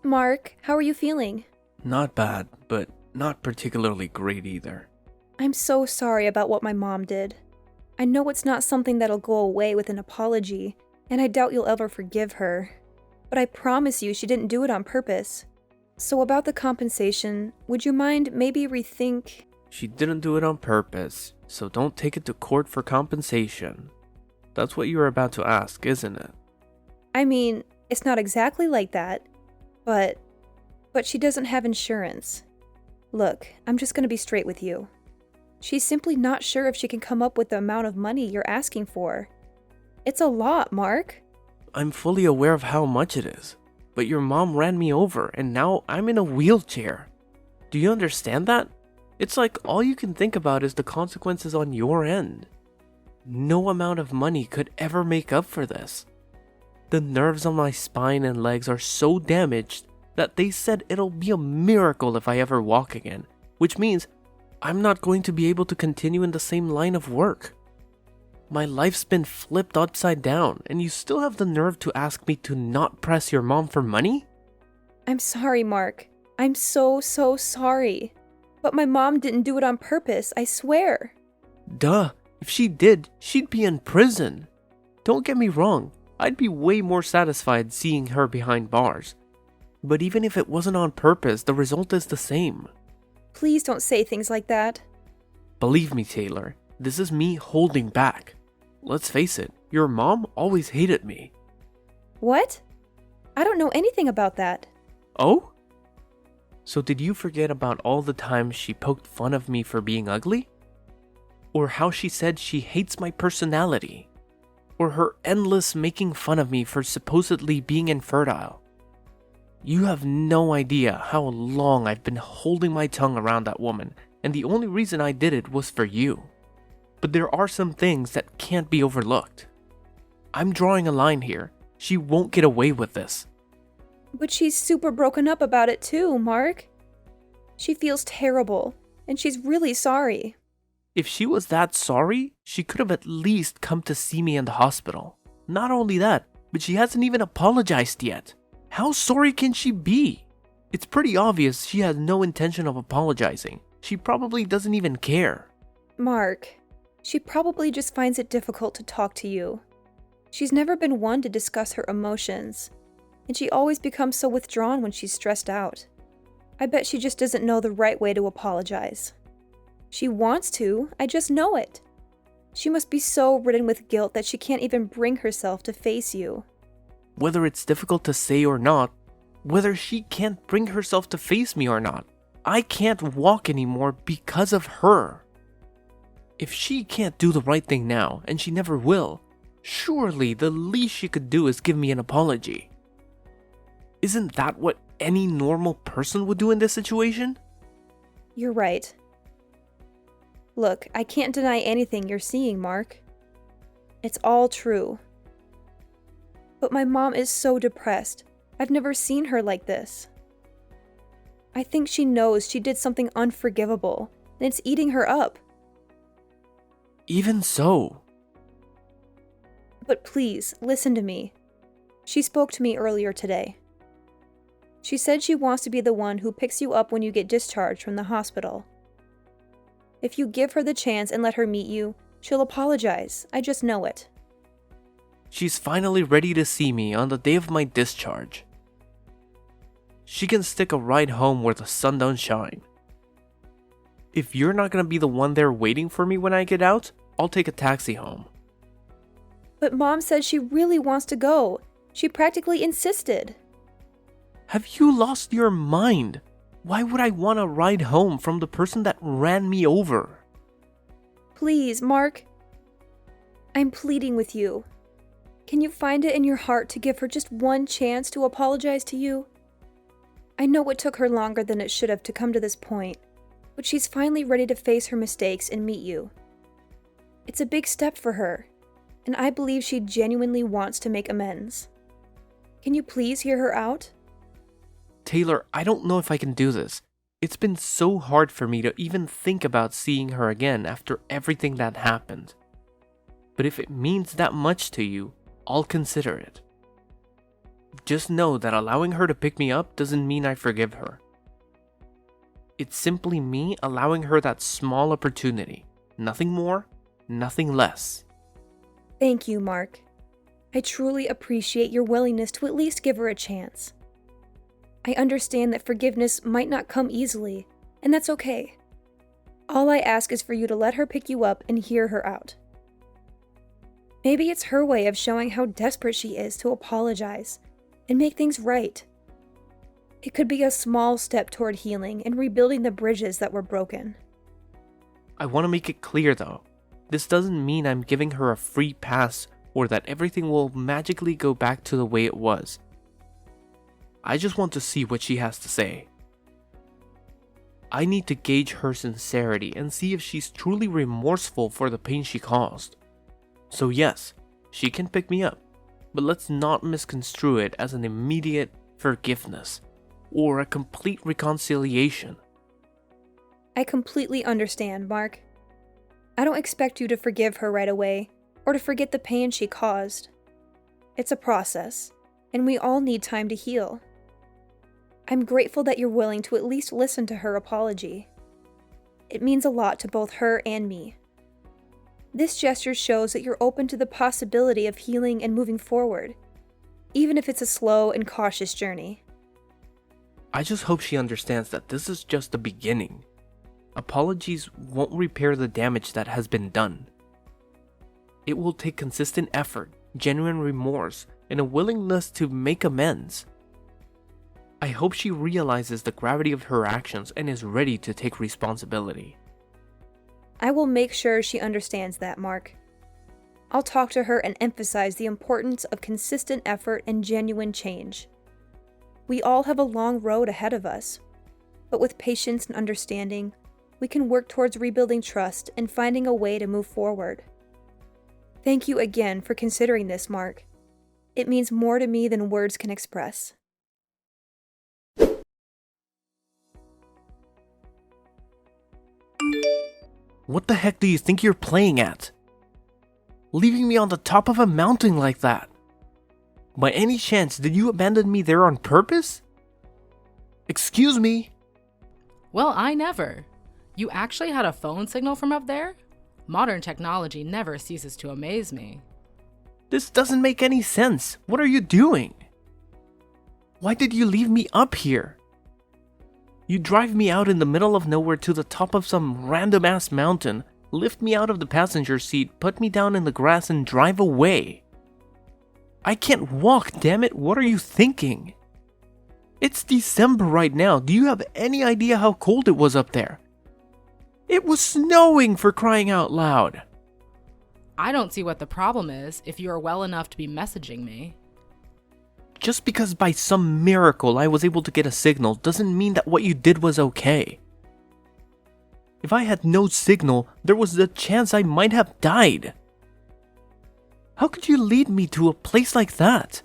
Mark, how are you feeling? Not bad, but not particularly great either. I'm so sorry about what my mom did. I know it's not something that'll go away with an apology, and I doubt you'll ever forgive her. But I promise you she didn't do it on purpose. So about the compensation, would you mind maybe rethink? She didn't do it on purpose, so don't take it to court for compensation. That's what you were about to ask, isn't it? I mean, it's not exactly like that, but she doesn't have insurance. Look, I'm just gonna be straight with you. She's simply not sure if she can come up with the amount of money you're asking for. It's a lot, Mark. I'm fully aware of how much it is, but your mom ran me over and now I'm in a wheelchair. Do you understand that? It's like all you can think about is the consequences on your end. No amount of money could ever make up for this. The nerves on my spine and legs are so damaged that they said it'll be a miracle if I ever walk again, which means I'm not going to be able to continue in the same line of work. My life's been flipped upside down, and you still have the nerve to ask me to not press your mom for money? I'm sorry, Mark. I'm so sorry. But my mom didn't do it on purpose, I swear. Duh, if she did, she'd be in prison. Don't get me wrong, I'd be way more satisfied seeing her behind bars. But even if it wasn't on purpose, the result is the same. Please don't say things like that. Believe me, Taylor, this is me holding back. Let's face it, your mom always hated me. What? I don't know anything about that. Oh? So did you forget about all the times she poked fun of me for being ugly? Or how she said she hates my personality? Or her endless making fun of me for supposedly being infertile? You have no idea how long I've been holding my tongue around that woman, and the only reason I did it was for you. But there are some things that can't be overlooked. I'm drawing a line here. She won't get away with this. But she's super broken up about it too, Mark. She feels terrible, and she's really sorry. If she was that sorry, she could have at least come to see me in the hospital. Not only that, but she hasn't even apologized yet. How sorry can she be? It's pretty obvious she has no intention of apologizing. She probably doesn't even care. Mark, she probably just finds it difficult to talk to you. She's never been one to discuss her emotions, and she always becomes so withdrawn when she's stressed out. I bet she just doesn't know the right way to apologize. She wants to, I just know it. She must be so ridden with guilt that she can't even bring herself to face you. Whether it's difficult to say or not, whether she can't bring herself to face me or not, I can't walk anymore because of her. If she can't do the right thing now, and she never will, surely the least she could do is give me an apology. Isn't that what any normal person would do in this situation? You're right. Look, I can't deny anything you're seeing, Mark. It's all true. But my mom is so depressed. I've never seen her like this. I think she knows she did something unforgivable, and it's eating her up. Even so. But please, listen to me. She spoke to me earlier today. She said she wants to be the one who picks you up when you get discharged from the hospital. If you give her the chance and let her meet you, she'll apologize. I just know it. She's finally ready to see me on the day of my discharge. She can stick a ride home where the sun don't shine. If you're not gonna be the one there waiting for me when I get out, I'll take a taxi home. But Mom says she really wants to go. She practically insisted. Have you lost your mind? Why would I want to ride home from the person that ran me over? Please, Mark. I'm pleading with you. Can you find it in your heart to give her just one chance to apologize to you? I know it took her longer than it should have to come to this point, but she's finally ready to face her mistakes and meet you. It's a big step for her, and I believe she genuinely wants to make amends. Can you please hear her out? Taylor, I don't know if I can do this. It's been so hard for me to even think about seeing her again after everything that happened. But if it means that much to you, I'll consider it. Just know that allowing her to pick me up doesn't mean I forgive her. It's simply me allowing her that small opportunity. Nothing more, nothing less. Thank you, Mark. I truly appreciate your willingness to at least give her a chance. I understand that forgiveness might not come easily, and that's okay. All I ask is for you to let her pick you up and hear her out. Maybe it's her way of showing how desperate she is to apologize and make things right. It could be a small step toward healing and rebuilding the bridges that were broken. I want to make it clear though, this doesn't mean I'm giving her a free pass or that everything will magically go back to the way it was. I just want to see what she has to say. I need to gauge her sincerity and see if she's truly remorseful for the pain she caused. So yes, she can pick me up, but let's not misconstrue it as an immediate forgiveness or a complete reconciliation. I completely understand, Mark. I don't expect you to forgive her right away or to forget the pain she caused. It's a process, and we all need time to heal. I'm grateful that you're willing to at least listen to her apology. It means a lot to both her and me. This gesture shows that you're open to the possibility of healing and moving forward, even if it's a slow and cautious journey. I just hope she understands that this is just the beginning. Apologies won't repair the damage that has been done. It will take consistent effort, genuine remorse, and a willingness to make amends. I hope she realizes the gravity of her actions and is ready to take responsibility. I will make sure she understands that, Mark. I'll talk to her and emphasize the importance of consistent effort and genuine change. We all have a long road ahead of us, but with patience and understanding, we can work towards rebuilding trust and finding a way to move forward. Thank you again for considering this, Mark. It means more to me than words can express. What the heck do you think you're playing at? Leaving me on the top of a mountain like that? By any chance, did you abandon me there on purpose? Excuse me? Well, I never. You actually had a phone signal from up there? Modern technology never ceases to amaze me. This doesn't make any sense. What are you doing? Why did you leave me up here? You drive me out in the middle of nowhere to the top of some random ass mountain, lift me out of the passenger seat, put me down in the grass, and drive away. I can't walk, damn it. What are you thinking? It's December right now. Do you have any idea how cold it was up there? It was snowing, for crying out loud. I don't see what the problem is if you are well enough to be messaging me. Just because by some miracle I was able to get a signal doesn't mean that what you did was okay. If I had no signal, there was a chance I might have died. How could you lead me to a place like that?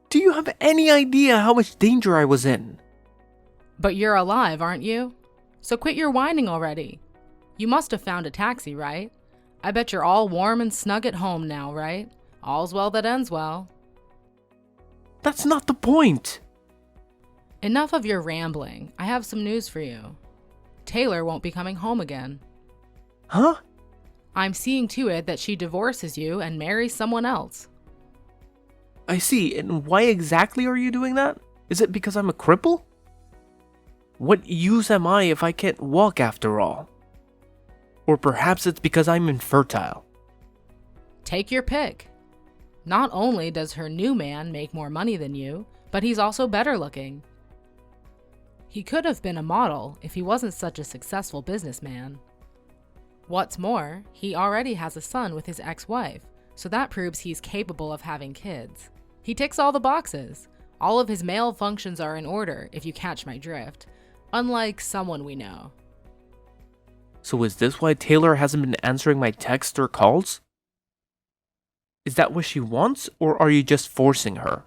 Do you have any idea how much danger I was in? But you're alive, aren't you? So quit your whining already. You must have found a taxi, right? I bet you're all warm and snug at home now, right? All's well that ends well. That's not the point. Enough of your rambling. I have some news for you. Taylor won't be coming home again. Huh? I'm seeing to it that she divorces you and marries someone else. I see, and why exactly are you doing that? Is it because I'm a cripple? What use am I if I can't walk after all? Or perhaps it's because I'm infertile. Take your pick. Not only does her new man make more money than you, but he's also better looking. He could have been a model if he wasn't such a successful businessman. What's more, he already has a son with his ex-wife, so that proves he's capable of having kids. He ticks all the boxes. All of his male functions are in order, if you catch my drift, unlike someone we know. So is this why Taylor hasn't been answering my texts or calls? Is that what she wants, or are you just forcing her?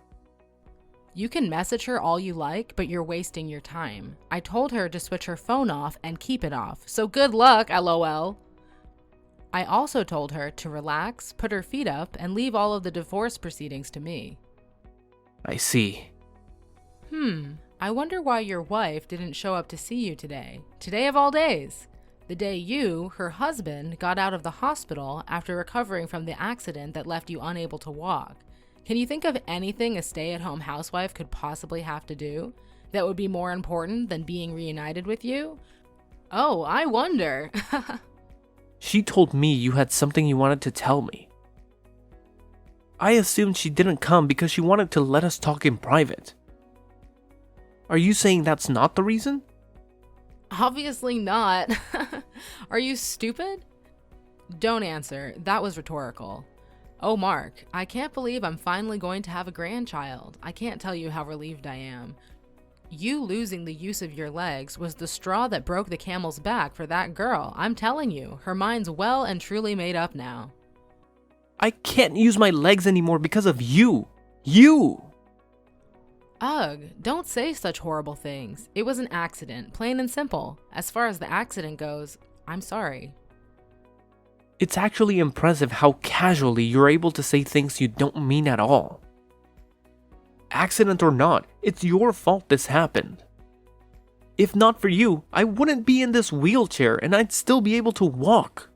You can message her all you like, but you're wasting your time. I told her to switch her phone off and keep it off, so good luck, LOL. I also told her to relax, put her feet up, and leave all of the divorce proceedings to me. I see. I wonder why your wife didn't show up to see you today. Today of all days. The day you, her husband, got out of the hospital after recovering from the accident that left you unable to walk. Can you think of anything a stay-at-home housewife could possibly have to do that would be more important than being reunited with you? Oh, I wonder. She told me you had something you wanted to tell me. I assumed she didn't come because she wanted to let us talk in private. Are you saying that's not the reason? Obviously not. Are you stupid? Don't answer. That was rhetorical. Oh, Mark, I can't believe I'm finally going to have a grandchild. I can't tell you how relieved I am. You losing the use of your legs was the straw that broke the camel's back for that girl. I'm telling you, her mind's well and truly made up now. I can't use my legs anymore because of you. You! Ugh, don't say such horrible things. It was an accident, plain and simple. As far as the accident goes, I'm sorry. It's actually impressive how casually you're able to say things you don't mean at all. Accident or not, it's your fault this happened. If not for you, I wouldn't be in this wheelchair and I'd still be able to walk.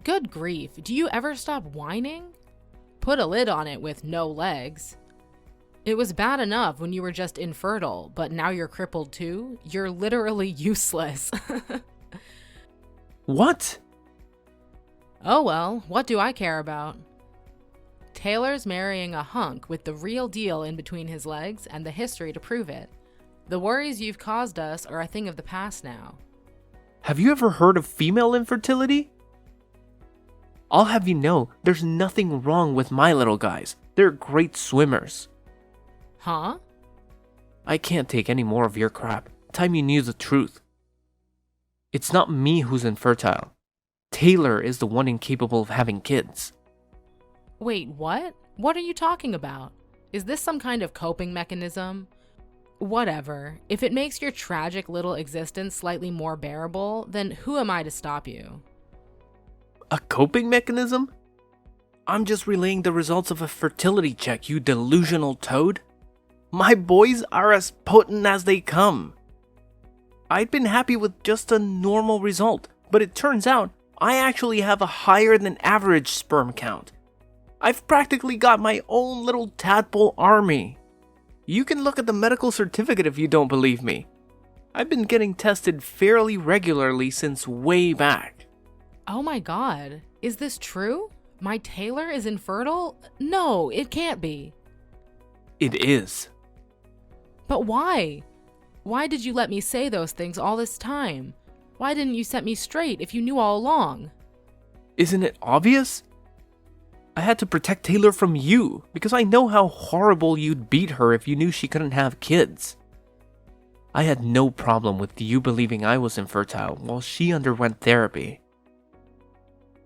Good grief, do you ever stop whining? Put a lid on it with no legs. It was bad enough when you were just infertile, but now you're crippled too? You're literally useless. What? Oh well, what do I care about? Taylor's marrying a hunk with the real deal in between his legs and the history to prove it. The worries you've caused us are a thing of the past now. Have you ever heard of female infertility? I'll have you know, there's nothing wrong with my little guys. They're great swimmers. Huh? I can't take any more of your crap. Time you knew the truth. It's not me who's infertile. Taylor is the one incapable of having kids. Wait, what? What are you talking about? Is this some kind of coping mechanism? Whatever. If it makes your tragic little existence slightly more bearable, then who am I to stop you? A coping mechanism? I'm just relaying the results of a fertility check, you delusional toad. My boys are as potent as they come. I'd been happy with just a normal result, but it turns out I actually have a higher than average sperm count. I've practically got my own little tadpole army. You can look at the medical certificate if you don't believe me. I've been getting tested fairly regularly since way back. Oh my god, is this true? My Taylor is infertile? No, it can't be. It is. But why? Why did you let me say those things all this time? Why didn't you set me straight if you knew all along? Isn't it obvious? I had to protect Taylor from you because I know how horrible you'd beat her if you knew she couldn't have kids. I had no problem with you believing I was infertile while she underwent therapy.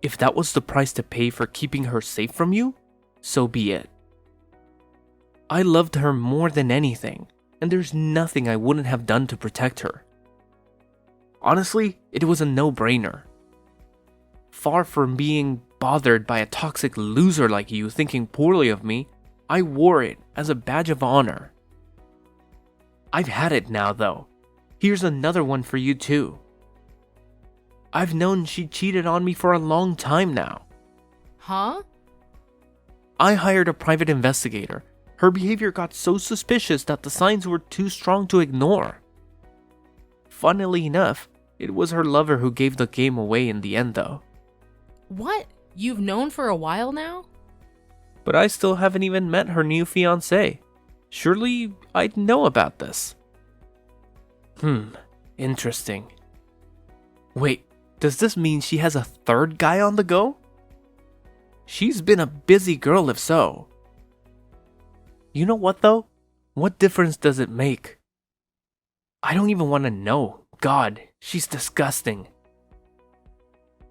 If that was the price to pay for keeping her safe from you, so be it. I loved her more than anything, and there's nothing I wouldn't have done to protect her. Honestly, it was a no-brainer. Far from being bothered by a toxic loser like you thinking poorly of me, I wore it as a badge of honor. I've had it now, though. Here's another one for you too. I've known she cheated on me for a long time now. Huh? I hired a private investigator. Her behavior got so suspicious that the signs were too strong to ignore. Funnily enough, it was her lover who gave the game away in the end though. What? You've known for a while now? But I still haven't even met her new fiancé. Surely I'd know about this. Interesting. Wait, does this mean she has a third guy on the go? She's been a busy girl if so. You know what though? What difference does it make? I don't even want to know. God, she's disgusting.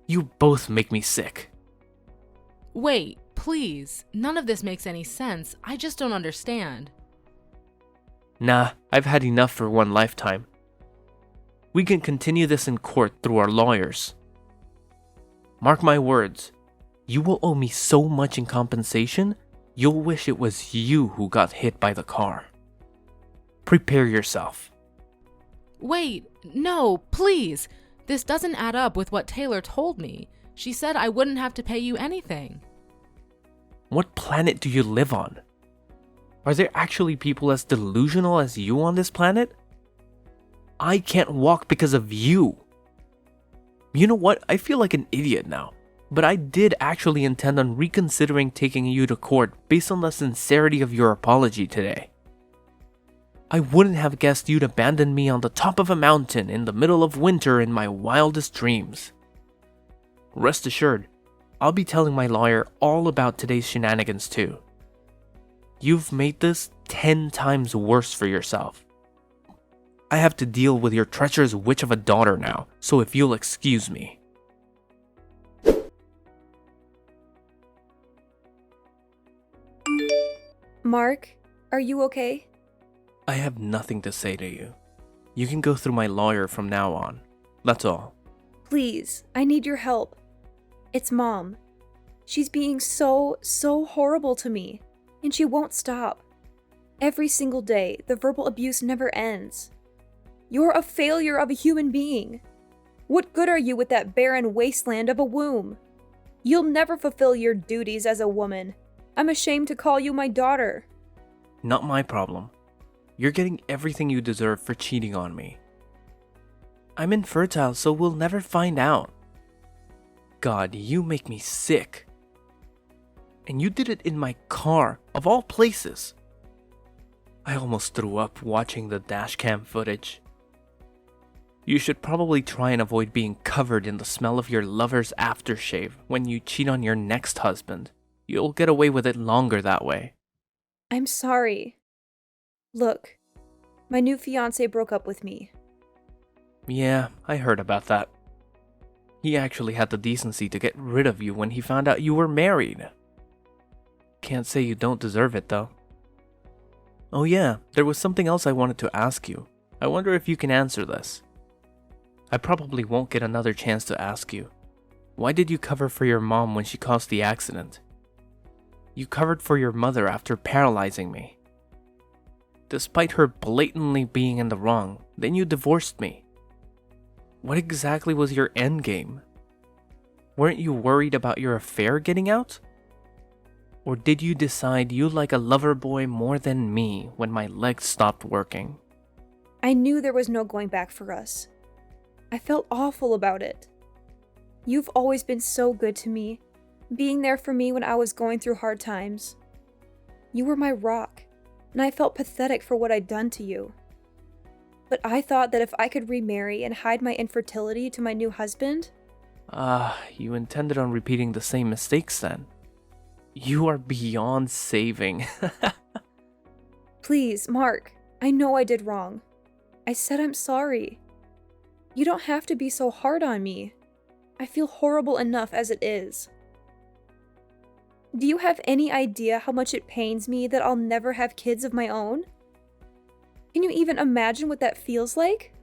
You both make me sick. Wait, please. None of this makes any sense. I just don't understand. Nah, I've had enough for one lifetime. We can continue this in court through our lawyers. Mark my words, you will owe me so much in compensation you'll wish it was you who got hit by the car. Prepare yourself. Wait, no, please. This doesn't add up with what Taylor told me. She said I wouldn't have to pay you anything. What planet do you live on? Are there actually people as delusional as you on this planet? I can't walk because of you. You know what? I feel like an idiot now. But I did actually intend on reconsidering taking you to court based on the sincerity of your apology today. I wouldn't have guessed you'd abandon me on the top of a mountain in the middle of winter in my wildest dreams. Rest assured, I'll be telling my lawyer all about today's shenanigans too. You've made this 10 times worse for yourself. I have to deal with your treacherous witch of a daughter now, so if you'll excuse me. Mark, are you okay? I have nothing to say to you. You can go through my lawyer from now on. That's all. Please, I need your help. It's Mom. She's being so horrible to me, and she won't stop. Every single day, the verbal abuse never ends. You're a failure of a human being. What good are you with that barren wasteland of a womb? You'll never fulfill your duties as a woman. I'm ashamed to call you my daughter. Not my problem. You're getting everything you deserve for cheating on me. I'm infertile, so we'll never find out. God, you make me sick. And you did it in my car, of all places. I almost threw up watching the dashcam footage. You should probably try and avoid being covered in the smell of your lover's aftershave when you cheat on your next husband. You'll get away with it longer that way. I'm sorry. Look, my new fiancé broke up with me. Yeah, I heard about that. He actually had the decency to get rid of you when he found out you were married. Can't say you don't deserve it, though. Oh yeah, there was something else I wanted to ask you. I wonder if you can answer this. I probably won't get another chance to ask you. Why did you cover for your mom when she caused the accident? You covered for your mother after paralyzing me. Despite her blatantly being in the wrong, then you divorced me. What exactly was your endgame? Weren't you worried about your affair getting out? Or did you decide you like a lover boy more than me when my legs stopped working? I knew there was no going back for us. I felt awful about it. You've always been so good to me, being there for me when I was going through hard times. You were my rock, and I felt pathetic for what I'd done to you. But I thought that if I could remarry and hide my infertility to my new husband... You intended on repeating the same mistakes then. You are beyond saving. Please, Mark, I know I did wrong. I said I'm sorry. You don't have to be so hard on me. I feel horrible enough as it is. Do you have any idea how much it pains me that I'll never have kids of my own? Can you even imagine what that feels like?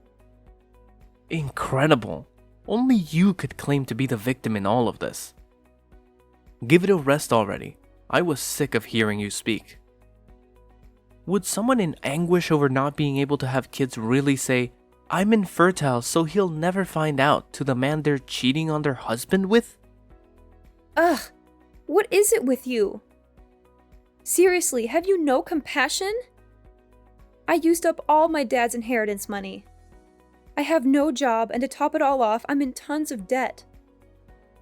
Incredible. Only you could claim to be the victim in all of this. Give it a rest already. I was sick of hearing you speak. Would someone in anguish over not being able to have kids really say, "I'm infertile, so he'll never find out," to the man they're cheating on their husband with? Ugh, what is it with you? Seriously, have you no compassion? I used up all my dad's inheritance money. I have no job, and to top it all off, I'm in tons of debt.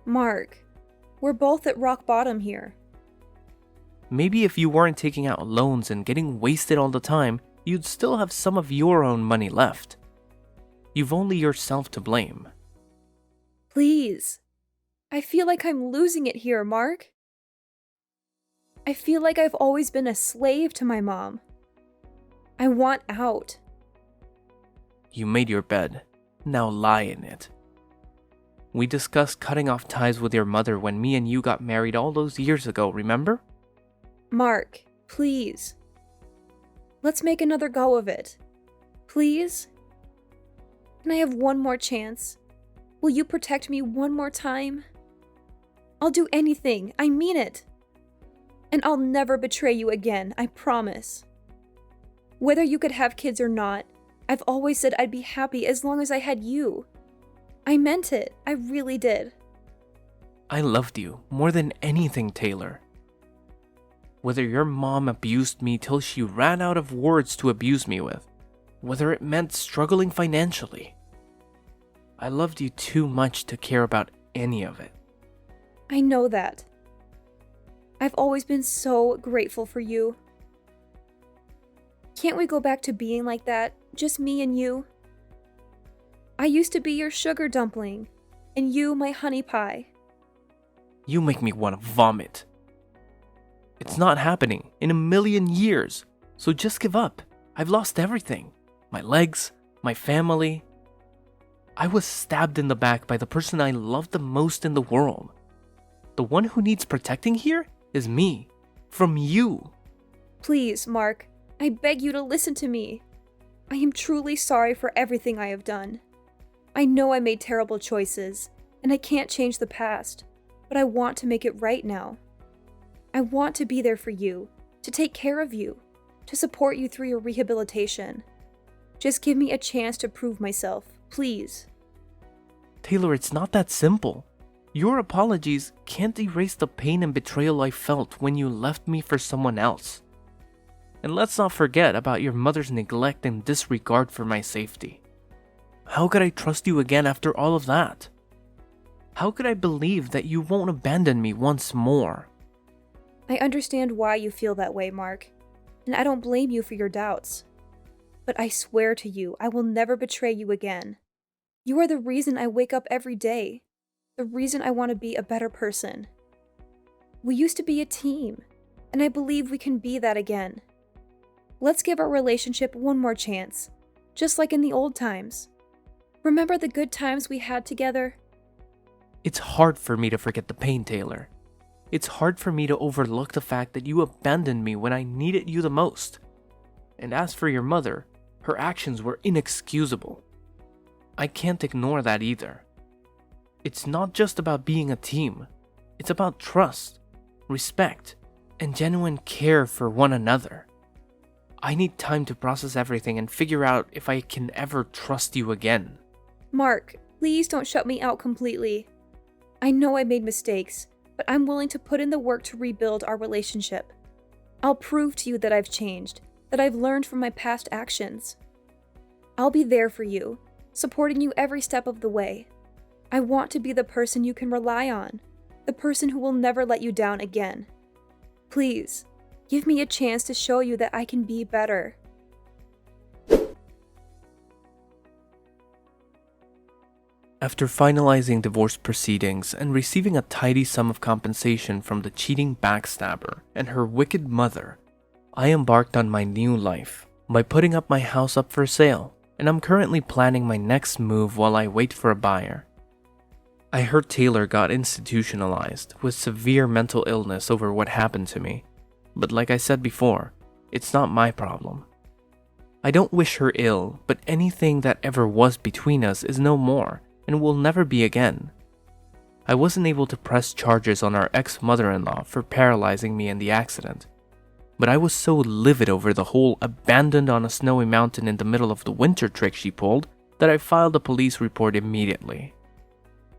Mark, we're both at rock bottom here. Maybe if you weren't taking out loans and getting wasted all the time, you'd still have some of your own money left. You've only yourself to blame. Please. I feel like I'm losing it here, Mark. I feel like I've always been a slave to my mom. I want out. You made your bed. Now lie in it. We discussed cutting off ties with your mother when me and you got married all those years ago, remember? Mark, please. Let's make another go of it. Please? Can I have one more chance? Will you protect me one more time? I'll do anything. I mean it. And I'll never betray you again, I promise. Whether you could have kids or not, I've always said I'd be happy as long as I had you. I meant it, I really did. I loved you more than anything, Taylor. Whether your mom abused me till she ran out of words to abuse me with, whether it meant struggling financially, I loved you too much to care about any of it. I know that. I've always been so grateful for you. Can't we go back to being like that, just me and you? I used to be your sugar dumpling, and you my honey pie. You make me want to vomit. It's not happening in a million years, so just give up. I've lost everything. My legs, my family. I was stabbed in the back by the person I loved the most in the world. The one who needs protecting here is me, from you. Please, Mark, I beg you to listen to me. I am truly sorry for everything I have done. I know I made terrible choices, and I can't change the past, but I want to make it right now. I want to be there for you, to take care of you, to support you through your rehabilitation. Just give me a chance to prove myself, please. Taylor, it's not that simple. Your apologies can't erase the pain and betrayal I felt when you left me for someone else. And let's not forget about your mother's neglect and disregard for my safety. How could I trust you again after all of that? How could I believe that you won't abandon me once more? I understand why you feel that way, Mark, and I don't blame you for your doubts. But I swear to you, I will never betray you again. You are the reason I wake up every day, the reason I want to be a better person. We used to be a team, and I believe we can be that again. Let's give our relationship one more chance, just like in the old times. Remember the good times we had together? It's hard for me to forget the pain, Taylor. It's hard for me to overlook the fact that you abandoned me when I needed you the most. And as for your mother, her actions were inexcusable. I can't ignore that either. It's not just about being a team. It's about trust, respect, and genuine care for one another. I need time to process everything and figure out if I can ever trust you again. Mark, please don't shut me out completely. I know I made mistakes, but I'm willing to put in the work to rebuild our relationship. I'll prove to you that I've changed, that I've learned from my past actions. I'll be there for you, supporting you every step of the way. I want to be the person you can rely on, the person who will never let you down again. Please, give me a chance to show you that I can be better. After finalizing divorce proceedings and receiving a tidy sum of compensation from the cheating backstabber and her wicked mother, I embarked on my new life by putting up my house up for sale, and I'm currently planning my next move while I wait for a buyer. I heard Taylor got institutionalized with severe mental illness over what happened to me, but like I said before, it's not my problem. I don't wish her ill, but anything that ever was between us is no more and will never be again. I wasn't able to press charges on our ex-mother-in-law for paralyzing me in the accident, but I was so livid over the whole abandoned on a snowy mountain in the middle of the winter trick she pulled that I filed a police report immediately.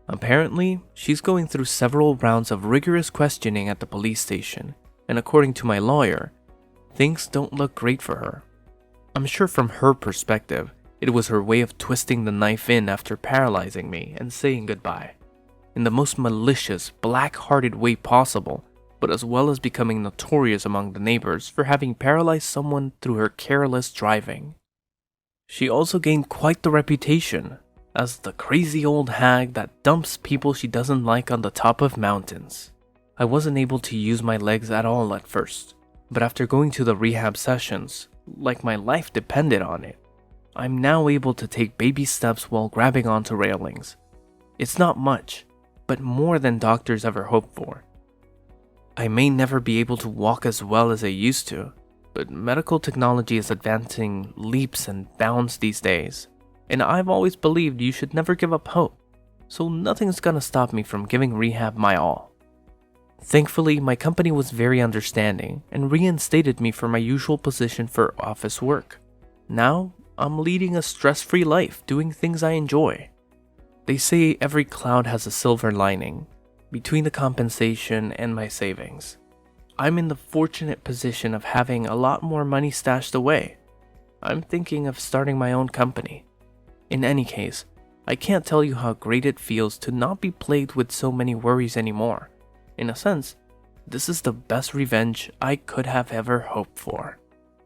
Apparently, she's going through several rounds of rigorous questioning at the police station, and according to my lawyer, things don't look great for her. I'm sure from her perspective, it was her way of twisting the knife in after paralyzing me and saying goodbye, in the most malicious, black-hearted way possible, but as well as becoming notorious among the neighbors for having paralyzed someone through her careless driving. She also gained quite the reputation as the crazy old hag that dumps people she doesn't like on the top of mountains. I wasn't able to use my legs at all at first, but after going to the rehab sessions, like my life depended on it, I'm now able to take baby steps while grabbing onto railings. It's not much, but more than doctors ever hoped for. I may never be able to walk as well as I used to, but medical technology is advancing leaps and bounds these days, and I've always believed you should never give up hope, so nothing's gonna stop me from giving rehab my all. Thankfully, my company was very understanding and reinstated me for my usual position for office work. Now, I'm leading a stress-free life, doing things I enjoy. They say every cloud has a silver lining, between the compensation and my savings. I'm in the fortunate position of having a lot more money stashed away. I'm thinking of starting my own company. In any case, I can't tell you how great it feels to not be plagued with so many worries anymore. In a sense, this is the best revenge I could have ever hoped for.